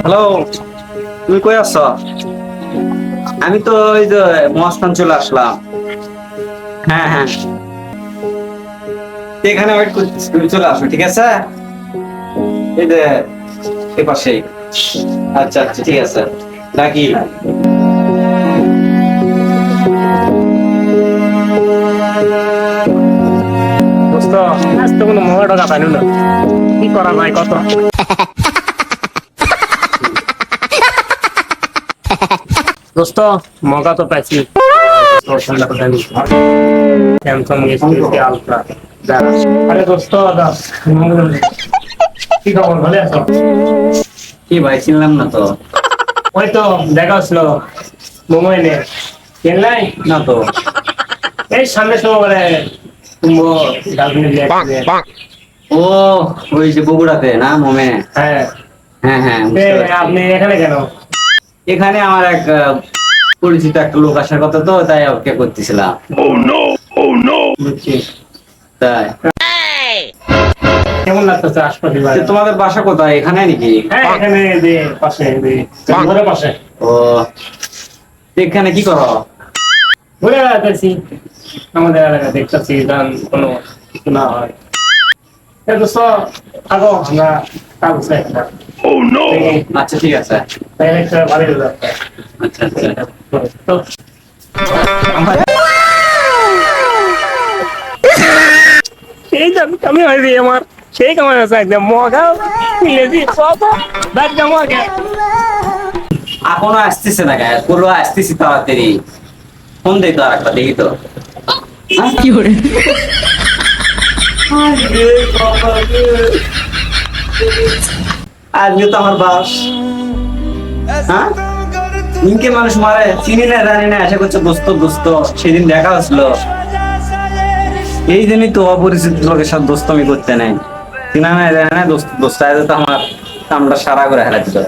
Hello, তুমি কই আছো? আমি তো ওই যে মহাস্থান চলে আসলাম। হ্যাঁ হ্যাঁ, তো এখানে ওয়েট করতেছি, তুমি চলে আসো, ঠিক আছে? এই যে এ পাশেই। আচ্ছা আচ্ছা, ঠিক আছে, রাখি। দোস্ত আজ তো কোনো মোহর টাকা পাইল না, কি করা যায় কত। দোস্ত মগা তো পাইছি, স্যামসাং S20 আলট্রা। আরে দোস্ত কি খবর, ভালো আছো? কি ভাই, চিনলাম না তো। ওই তো দেখা হচ্ছিল মোবাইলে, চেন্নাই না তো। এই সামনে সময় কুম্ভ গার্লফ্রেন্ড। ও, ওই যে বগুড়াতে না মোমে? হ্যাঁ, হ্যাঁ হ্যাঁ, আপনি এখানে কেন? এখানে আমার এক পরিচিত একটা লোক আসার কথা, তো তাই ওকে করতেছিলাম। বুঝছি। তাই কেমন লাগতেছে আশপাশে তো বাড়ি? তোমাদের বাসা কোথায়, এখানে নাকি? হ্যাঁ, এখানে যে পাশে ঘরের পাশে ও, এখানে কি করো? ঘুরে বেড়াতেছি আমাদের এলাকা, দেখতেছি গান কোনো কিছু না হয়। দোস্ত থাকো, আমরা কাজ একটা আচ্ছা ঠিক আছে। একটা বাড়ি যাচ্ছে। আচ্ছা আচ্ছা। তো সেই আমি হয়েছি আমার সেই কামাই আছে একদম মগা মিলেছি কত ব্যাগ জমা এখনো আসতেছে না গায়ে, বলো আসতেছি তাড়াতাড়ি। ফোন দেই তো, আর একটা দেখি তো। কি hore আজকে তো আমার বাস। হ্যাঁ, ইনকে মানুষ মারে, চিনি না জানি না, আশা করছে দোস্ত দোস্ত, সেদিন দেখা হচ্ছিল। এই জন্যই তো অপরিচিত লোকের সাথে দোস্তামি করতে নেই। চিনা না জানে না, দোস্ত দোস্ত, তো আমার আমরা সারা করে হেলাচ্ছিল।